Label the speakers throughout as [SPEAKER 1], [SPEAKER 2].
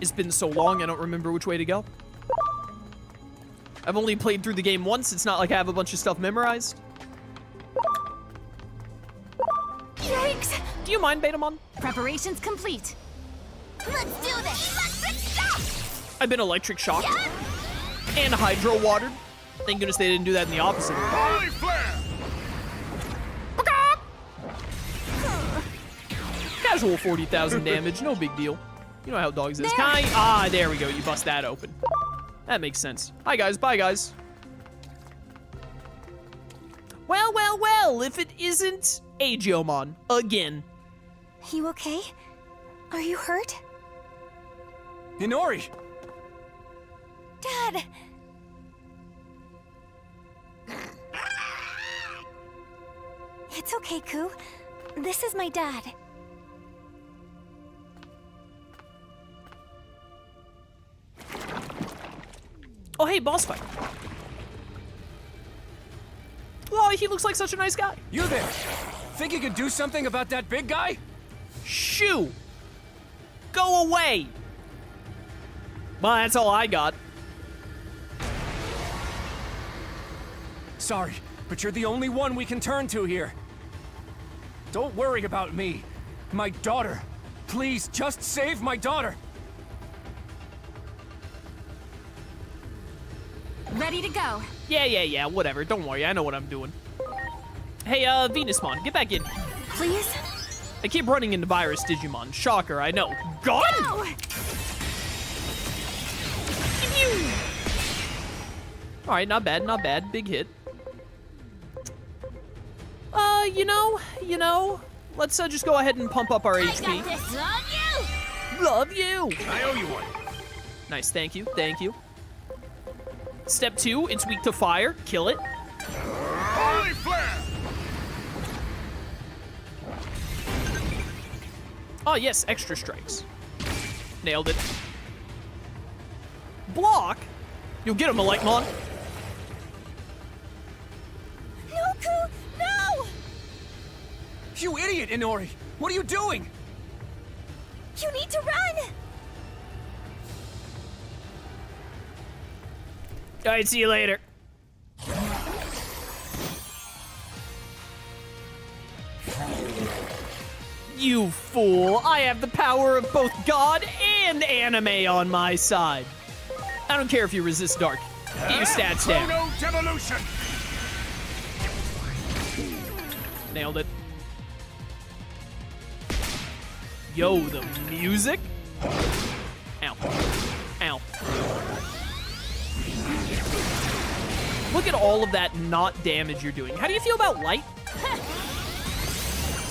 [SPEAKER 1] It's been so long, I don't remember which way to go. I've only played through the game once. It's not like I have a bunch of stuff memorized.
[SPEAKER 2] Yikes!
[SPEAKER 1] Do you mind, Betamon?
[SPEAKER 2] Preparations complete. Let's do this! Electric shock!
[SPEAKER 1] I've been electric shocked.
[SPEAKER 2] Yeah.
[SPEAKER 1] And hydro watered. Thank goodness they didn't do that in the opposite.
[SPEAKER 3] Holy flare!
[SPEAKER 1] Casual 40,000 damage, no big deal. You know how dogs is. Can I? Ah, there we go. You bust that open. That makes sense. Hi, guys. Bye, guys. Well, well, well. If it isn't Aegiomon again.
[SPEAKER 2] You okay? Are you hurt?
[SPEAKER 4] Inori!
[SPEAKER 2] Dad! It's okay, Ku. This is my dad.
[SPEAKER 1] Oh, hey, boss fight. Oh, he looks like such a nice guy.
[SPEAKER 4] You there! Think you could do something about that big guy?
[SPEAKER 1] Shoo! Go away! Well, that's all I got.
[SPEAKER 4] Sorry, but you're the only one we can turn to here. Don't worry about me. My daughter. Please, just save my daughter.
[SPEAKER 2] Ready to go.
[SPEAKER 1] Yeah, whatever. Don't worry, I know what I'm doing. Hey, Venusmon, get back in.
[SPEAKER 2] Please?
[SPEAKER 1] I keep running into virus Digimon. Shocker, I know. Gone?
[SPEAKER 2] Go!
[SPEAKER 1] Alright, not bad, not bad. Big hit. You know, let's just go ahead and pump up our HP.
[SPEAKER 2] I got this. Love you!
[SPEAKER 1] Love you!
[SPEAKER 3] I owe you one.
[SPEAKER 1] Nice, thank you, thank you. Step 2, it's weak to fire. Kill it.
[SPEAKER 3] Holy flare!
[SPEAKER 1] Oh, yes, extra strikes. Nailed it. Block? You'll get him, Electron.
[SPEAKER 2] No, Ku! No!
[SPEAKER 4] You idiot, Inori! What are you doing?
[SPEAKER 2] You need to run!
[SPEAKER 1] Alright, see you later. You fool! I have the power of both God and anime on my side. I don't care if you resist dark. Get your stats down.
[SPEAKER 3] Chrono devolution!
[SPEAKER 1] Nailed it. Yo, the music? Ow. Ow. Look at all of that not damage you're doing. How do you feel about light?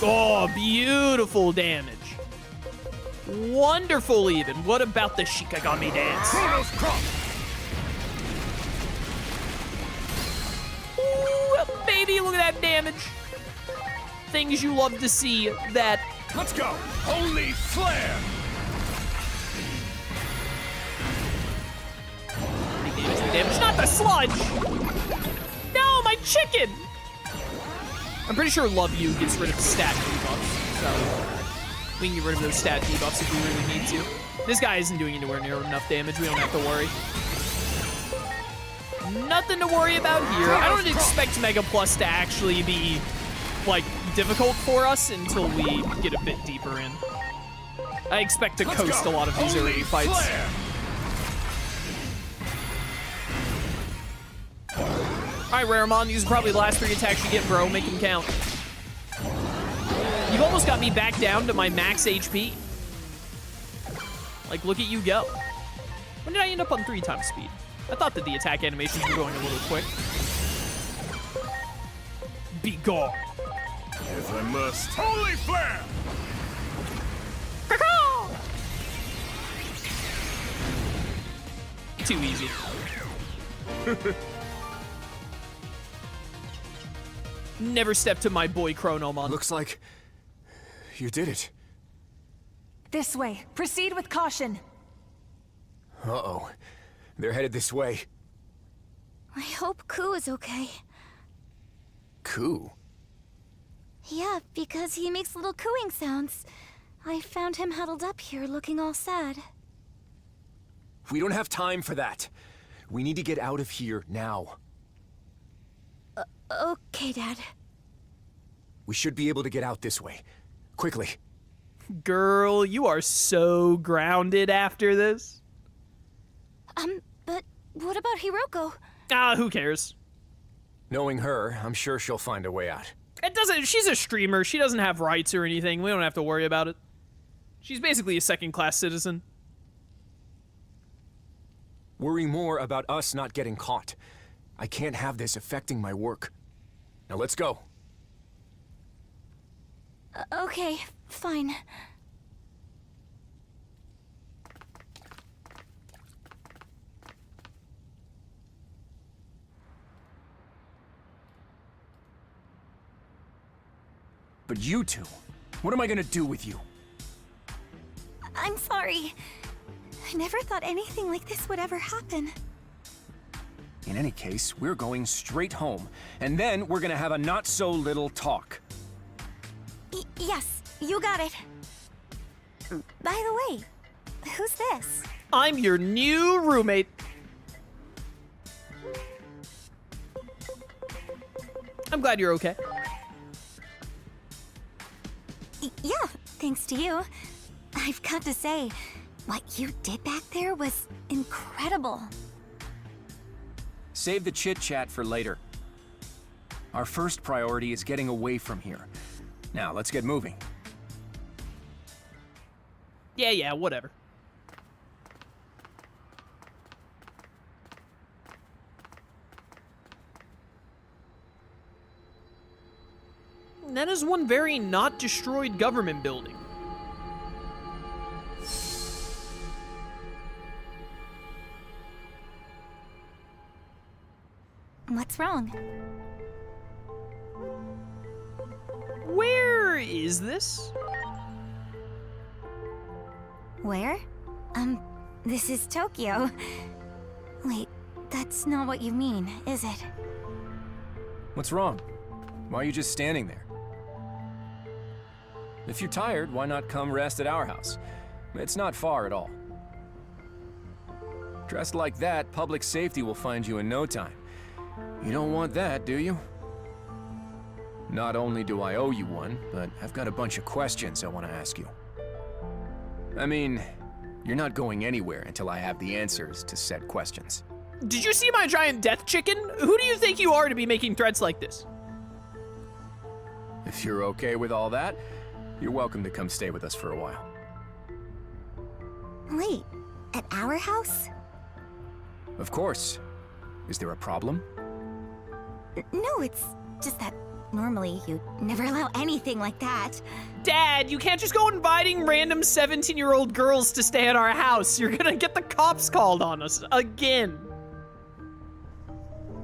[SPEAKER 1] Oh, beautiful damage. Wonderful even. What about the Shikigami dance?
[SPEAKER 3] Chronos crop!
[SPEAKER 1] Ooh, baby, look at that damage. Things you love to see that.
[SPEAKER 3] Let's go! Holy flare!
[SPEAKER 1] Big damage, big damage. Not the sludge! No, my chicken! I'm pretty sure Love You gets rid of stat debuffs, so we can get rid of those stat debuffs if we really need to. This guy isn't doing anywhere near enough damage. We don't have to worry. Nothing to worry about here. I don't expect Mega Plus to actually be, like, difficult for us until we get a bit deeper in. I expect to coast a lot of these early fights.
[SPEAKER 3] Flare!
[SPEAKER 1] Alright, Raremon, these are probably the last 3 attacks you get, bro. Make them count. You've almost got me back down to my max HP. Like, look at you go. When did I end up on 3 times speed? I thought that the attack animations were going a little quick. Be gone.
[SPEAKER 3] If I must. Holy flare!
[SPEAKER 1] Too easy. Never step to my boy Chronomon.
[SPEAKER 4] Looks like you did it.
[SPEAKER 2] This way. Proceed with caution.
[SPEAKER 4] Uh-oh. They're headed this way.
[SPEAKER 2] I hope Ku is okay.
[SPEAKER 4] Ku?
[SPEAKER 2] Yeah, because he makes little cooing sounds. I found him huddled up here looking all sad.
[SPEAKER 4] We don't have time for that. We need to get out of here now.
[SPEAKER 2] Okay, Dad.
[SPEAKER 4] We should be able to get out this way. Quickly.
[SPEAKER 1] Girl, you are so grounded after this.
[SPEAKER 2] But what about Hiroko?
[SPEAKER 1] Ah, who cares?
[SPEAKER 4] Knowing her, I'm sure she'll find a way out.
[SPEAKER 1] It doesn't, she's a streamer. She doesn't have rights or anything. We don't have to worry about it. She's basically a second-class citizen.
[SPEAKER 4] Worry more about us not getting caught. I can't have this affecting my work. Now let's go.
[SPEAKER 2] Okay, fine.
[SPEAKER 4] But you two, what am I gonna do with you?
[SPEAKER 2] I'm sorry. I never thought anything like this would ever happen.
[SPEAKER 4] In any case, we're going straight home, and then we're gonna have a not-so-little talk.
[SPEAKER 2] Yes, you got it. By the way, who's this?
[SPEAKER 1] I'm your new roommate. I'm glad you're okay.
[SPEAKER 2] Yeah, thanks to you. I've got to say, what you did back there was incredible.
[SPEAKER 4] Save the chit-chat for later. Our first priority is getting away from here. Now, let's get moving.
[SPEAKER 1] Yeah, whatever. That is one very not destroyed government building.
[SPEAKER 2] What's wrong?
[SPEAKER 1] Where is this?
[SPEAKER 2] Where? This is Tokyo. Wait, that's not what you mean, is it?
[SPEAKER 4] What's wrong? Why are you just standing there? If you're tired, why not come rest at our house? It's not far at all. Dressed like that, public safety will find you in no time. You don't want that, do you? Not only do I owe you one, but I've got a bunch of questions I want to ask you. I mean, you're not going anywhere until I have the answers to said questions.
[SPEAKER 1] Did you see my giant death chicken? Who do you think you are to be making threats like this?
[SPEAKER 4] If you're okay with all that, you're welcome to come stay with us for a while.
[SPEAKER 2] Wait, at our house?
[SPEAKER 4] Of course. Is there a problem?
[SPEAKER 2] No, it's just that normally you'd never allow anything like that.
[SPEAKER 1] Dad, you can't just go inviting random 17-year-old girls to stay at our house. You're gonna get the cops called on us again.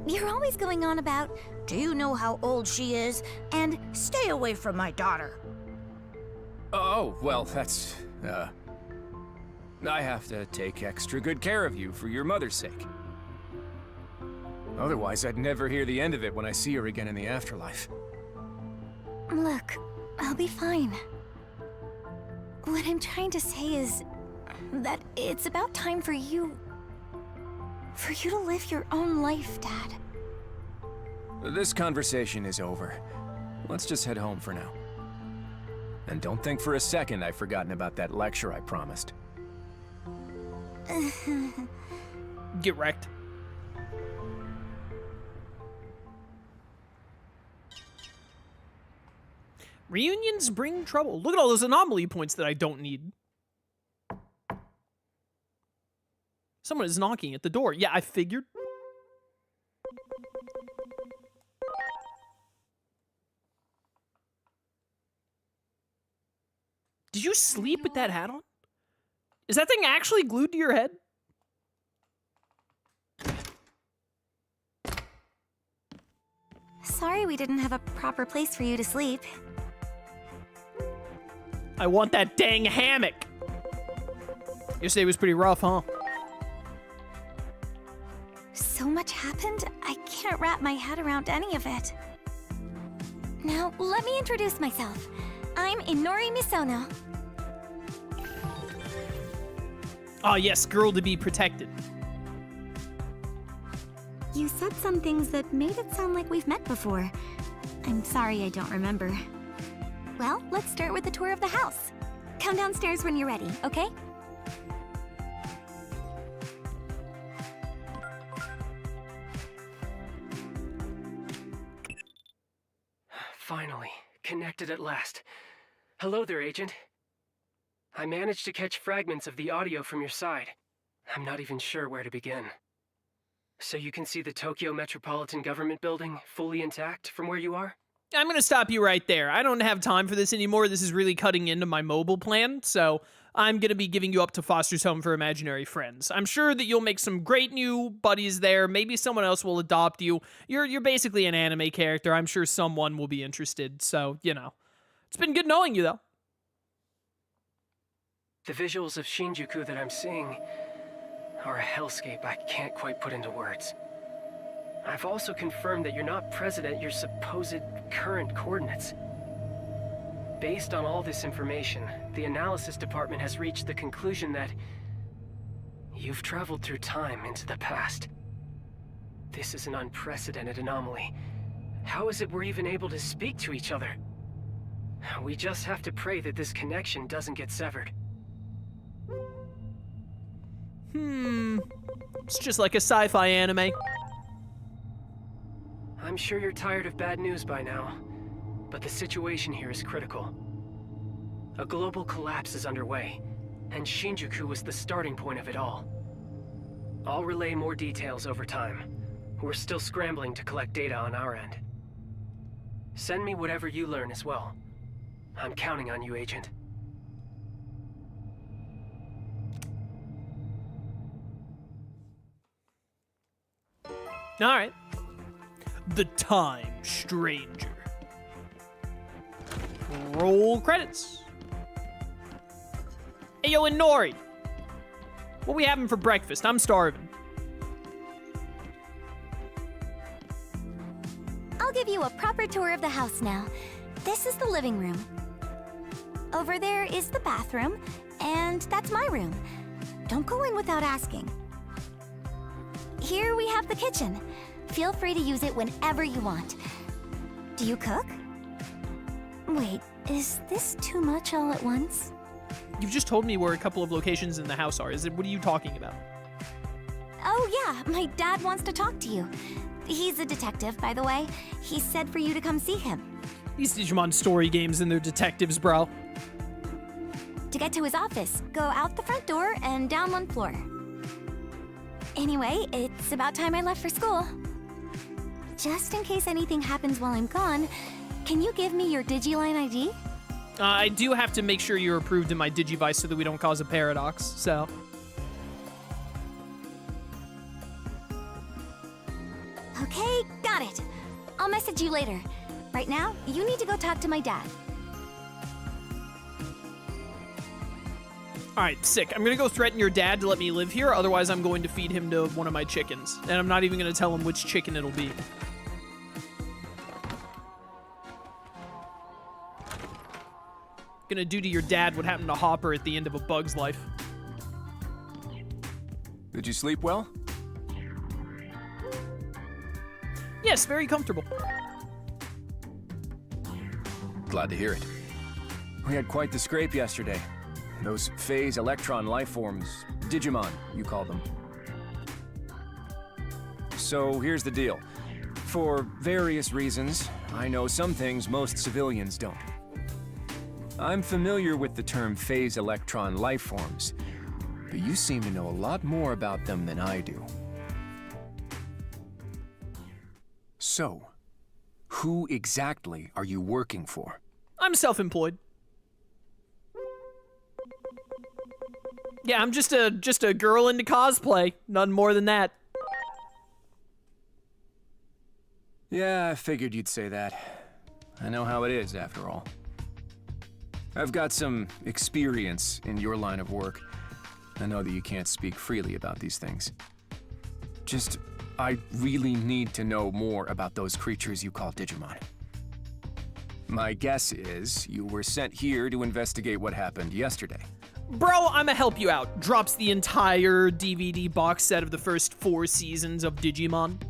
[SPEAKER 2] You're always going on about, do you know how old she is? And stay away from my daughter.
[SPEAKER 4] Oh, well, that's, I have to take extra good care of you for your mother's sake. Otherwise, I'd never hear the end of it when I see her again in the afterlife.
[SPEAKER 2] Look, I'll be fine. What I'm trying to say is that it's about time for you to live your own life, Dad.
[SPEAKER 4] This conversation is over. Let's just head home for now. And don't think for a second I've forgotten about that lecture I promised.
[SPEAKER 1] Get wrecked. Reunions bring trouble. Look at all those anomaly points that I don't need. Someone is knocking at the door. Yeah, I figured. Did you sleep with that hat on? Is that thing actually glued to your head?
[SPEAKER 2] Sorry we didn't have a proper place for you to sleep.
[SPEAKER 1] I want that dang hammock. Yesterday was pretty rough, huh?
[SPEAKER 2] So much happened, I can't wrap my head around any of it. Now, let me introduce myself. I'm Inori Misono.
[SPEAKER 1] Ah, yes, girl to be protected.
[SPEAKER 2] You said some things that made it sound like we've met before. I'm sorry I don't remember. Well, let's start with the tour of the house. Come downstairs when you're ready, okay?
[SPEAKER 5] Finally, connected at last. Hello there, Agent. I managed to catch fragments of the audio from your side. I'm not even sure where to begin. So you can see the Tokyo Metropolitan Government Building fully intact from where you are?
[SPEAKER 1] I'm gonna stop you right there. I don't have time for this anymore. This is really cutting into my mobile plan, so I'm gonna be giving you up to Foster's Home for Imaginary Friends. I'm sure that you'll make some great new buddies there. Maybe someone else will adopt you. You're basically an anime character. I'm sure someone will be interested, so, you know. It's been good knowing you, though.
[SPEAKER 5] The visuals of Shinjuku that I'm seeing are a hellscape I can't quite put into words. I've also confirmed that you're not present at your supposed current coordinates. Based on all this information, the analysis department has reached the conclusion that you've traveled through time into the past. This is an unprecedented anomaly. How is it we're even able to speak to each other? We just have to pray that this connection doesn't get severed.
[SPEAKER 1] It's just like a sci-fi anime.
[SPEAKER 5] I'm sure you're tired of bad news by now, but the situation here is critical. A global collapse is underway, and Shinjuku was the starting point of it all. I'll relay more details over time. We're still scrambling to collect data on our end. Send me whatever you learn as well. I'm counting on you, Agent.
[SPEAKER 1] All right. The Time Stranger. Roll credits. Hey, yo, Inori. What we having for breakfast? I'm starving.
[SPEAKER 2] I'll give you a proper tour of the house now. This is the living room. Over there is the bathroom, and that's my room. Don't go in without asking. Here we have the kitchen. Feel free to use it whenever you want. Do you cook? Wait, is this too much all at once?
[SPEAKER 1] You've just told me where a couple of locations in the house are. What are you talking about?
[SPEAKER 2] Oh yeah, my dad wants to talk to you. He's a detective, by the way. He said for you to come see him.
[SPEAKER 1] These Digimon Story games and their detectives, bro.
[SPEAKER 2] To get to his office, go out the front door and down one floor. Anyway, it's about time I left for school. Just in case anything happens while I'm gone, can you give me your Digiline ID?
[SPEAKER 1] I do have to make sure you're approved in my Digivice so that we don't cause a paradox, so...
[SPEAKER 2] Okay, got it. I'll message you later. Right now, you need to go talk to my dad.
[SPEAKER 1] Alright, sick. I'm gonna go threaten your dad to let me live here, otherwise I'm going to feed him to one of my chickens. And I'm not even gonna tell him which chicken it'll be. Gonna do to your dad what happened to Hopper at the end of A Bug's Life.
[SPEAKER 4] Did you sleep well?
[SPEAKER 1] Yes, very comfortable.
[SPEAKER 4] Glad to hear it. We had quite the scrape yesterday. Those phase electron lifeforms, Digimon, you call them. So here's the deal. For various reasons, I know some things most civilians don't. I'm familiar with the term phase electron lifeforms, but you seem to know a lot more about them than I do. So, who exactly are you working for?
[SPEAKER 1] I'm self-employed. Yeah, I'm just a girl into cosplay. Nothing more than that.
[SPEAKER 4] Yeah, I figured you'd say that. I know how it is, after all. I've got some experience in your line of work. I know that you can't speak freely about these things. I really need to know more about those creatures you call Digimon. My guess is you were sent here to investigate what happened yesterday.
[SPEAKER 1] Bro, I'ma help you out. Drops the entire DVD box set of the first 4 seasons of Digimon.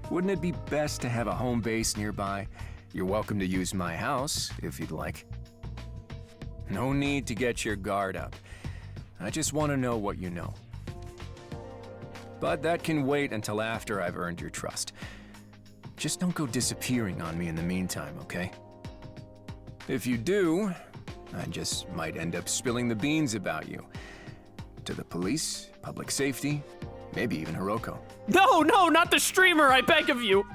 [SPEAKER 4] Wouldn't it be best to have a home base nearby? You're welcome to use my house, if you'd like. No need to get your guard up. I just want to know what you know. But that can wait until after I've earned your trust. Just don't go disappearing on me in the meantime, okay? If you do, I just might end up spilling the beans about you. To the police, public safety, maybe even Hiroko.
[SPEAKER 1] No, not the streamer, I beg of you.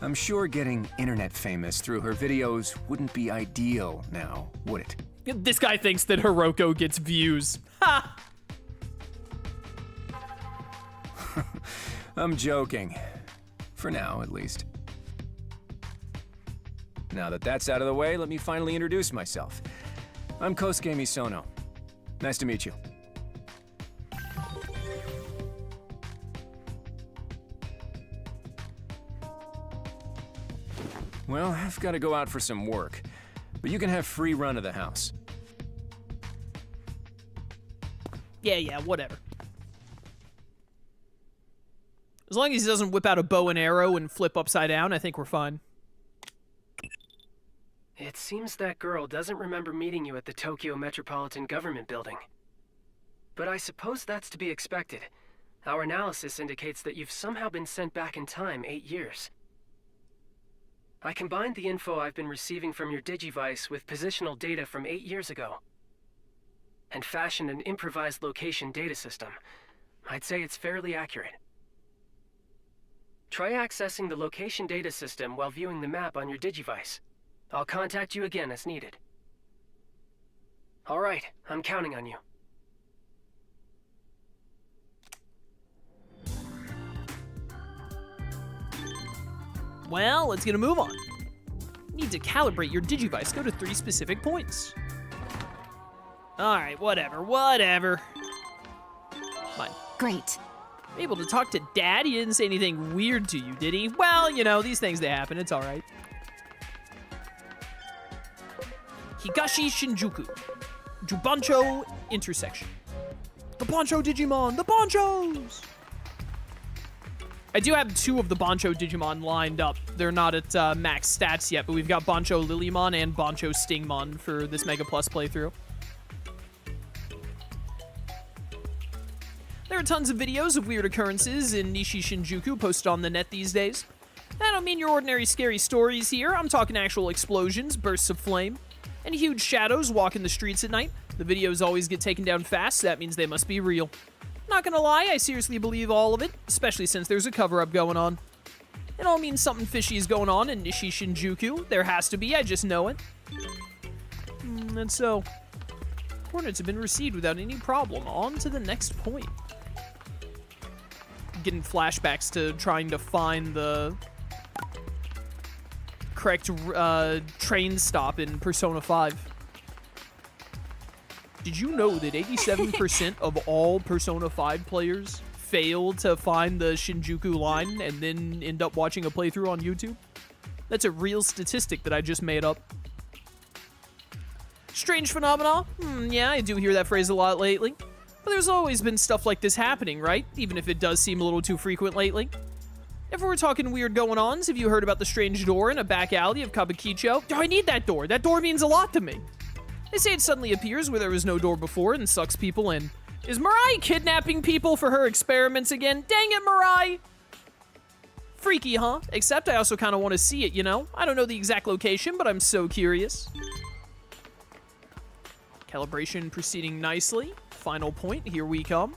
[SPEAKER 4] I'm sure getting internet famous through her videos wouldn't be ideal now, would it?
[SPEAKER 1] This guy thinks that Hiroko gets views. Ha!
[SPEAKER 4] I'm joking. For now, at least. Now that that's out of the way, let me finally introduce myself. I'm Kosuke Misono. Nice to meet you. Well, I've got to go out for some work, but you can have free run of the house.
[SPEAKER 1] Yeah, whatever. As long as he doesn't whip out a bow and arrow and flip upside down, I think we're fine.
[SPEAKER 5] It seems that girl doesn't remember meeting you at the Tokyo Metropolitan Government Building. But I suppose that's to be expected. Our analysis indicates that you've somehow been sent back in time 8 years. I combined the info I've been receiving from your Digivice with positional data from 8 years ago, and fashioned an improvised location data system. I'd say it's fairly accurate. Try accessing the location data system while viewing the map on your Digivice. I'll contact you again as needed. All right, I'm counting on you.
[SPEAKER 1] Well, let's get a move on. Need to calibrate your Digivice. Go to 3 specific points. Alright, whatever. Fine.
[SPEAKER 2] Great.
[SPEAKER 1] Able to talk to Dad? He didn't say anything weird to you, did he? Well, you know, these things, they happen. It's alright. Higashi Shinjuku. Jubancho intersection. The Bancho Digimon! The Banchos! I do have 2 of the Bancho Digimon lined up. They're not at max stats yet, but we've got Bancho Lilymon and Bancho Stingmon for this Mega Plus playthrough. There are tons of videos of weird occurrences in Nishi Shinjuku posted on the net these days. I don't mean your ordinary scary stories here. I'm talking actual explosions, bursts of flame, and huge shadows walking the streets at night. The videos always get taken down fast, so that means they must be real. Not gonna lie, I seriously believe all of it, especially since there's a cover-up going on. It all means something fishy is going on in Nishi Shinjuku. There has to be, I just know it. And so, coordinates have been received without any problem. On to the next point. Getting flashbacks to trying to find the correct train stop in Persona 5. Did you know that 87% of all Persona 5 players fail to find the Shinjuku line and then end up watching a playthrough on YouTube? That's a real statistic that I just made up. Strange phenomena? Yeah, I do hear that phrase a lot lately. But there's always been stuff like this happening, right? Even if it does seem a little too frequent lately. If we're talking weird going-ons, have you heard about the strange door in a back alley of Kabukicho? Oh, I need that door. That door means a lot to me. They say it suddenly appears where there was no door before and sucks people in. Is Mirai kidnapping people for her experiments again? Dang it, Mirai! Freaky, huh? Except I also kind of want to see it, you know? I don't know the exact location, but I'm so curious. Calibration proceeding nicely. Final point, here we come.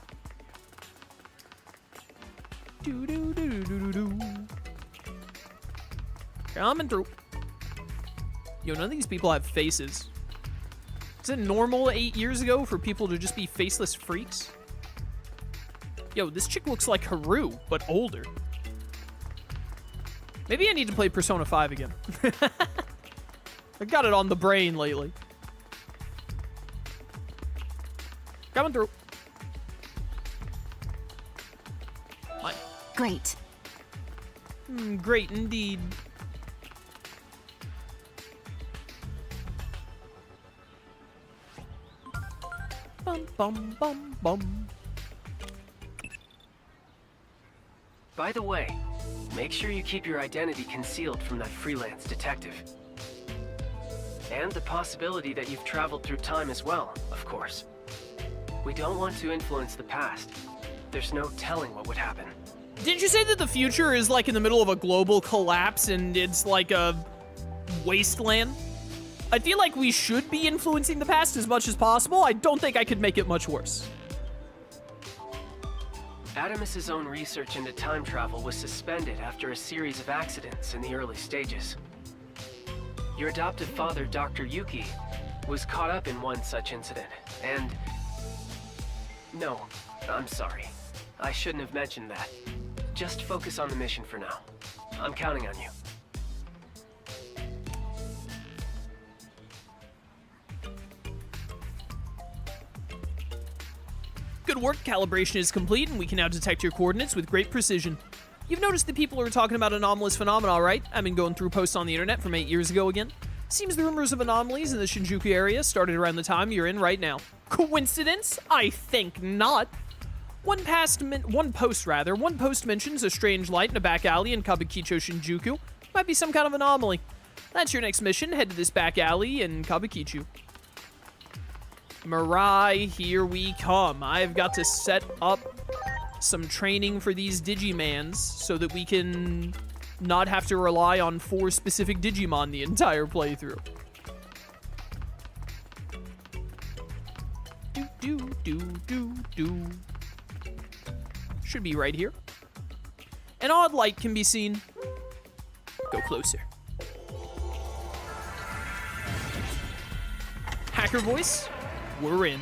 [SPEAKER 1] Coming through. Yo, none of these people have faces. Is it normal 8 years ago for people to just be faceless freaks? Yo, this chick looks like Haru, but older. Maybe I need to play Persona 5 again. I got it on the brain lately. Coming through. Fine.
[SPEAKER 2] Great.
[SPEAKER 1] Great indeed. Bum, bum, bum, bum.
[SPEAKER 5] By the way, make sure you keep your identity concealed from that freelance detective. And the possibility that you've traveled through time as well, of course. We don't want to influence the past. There's no telling what would happen.
[SPEAKER 1] Didn't you say that the future is like in the middle of a global collapse and it's like a wasteland? I feel like we should be influencing the past as much as possible. I don't think I could make it much worse.
[SPEAKER 5] Adamas' own research into time travel was suspended after a series of accidents in the early stages. Your adoptive father, Dr. Yuki, was caught up in one such incident, and... No, I'm sorry. I shouldn't have mentioned that. Just focus on the mission for now. I'm counting on you.
[SPEAKER 1] Good work, calibration is complete, and we can now detect your coordinates with great precision. You've noticed that people are talking about anomalous phenomena, right? I've been going through posts on the internet from 8 years ago again. Seems the rumors of anomalies in the Shinjuku area started around the time you're in right now. Coincidence? I think not. One post mentions a strange light in a back alley in Kabukicho, Shinjuku. Might be some kind of anomaly. That's your next mission. Head to this back alley in Kabukicho. Mirai, here we come. I've got to set up some training for these Digimans so that we can not have to rely on 4 specific Digimon the entire playthrough. Do. Should be right here. An odd light can be seen. Go closer. Hacker voice, we're in.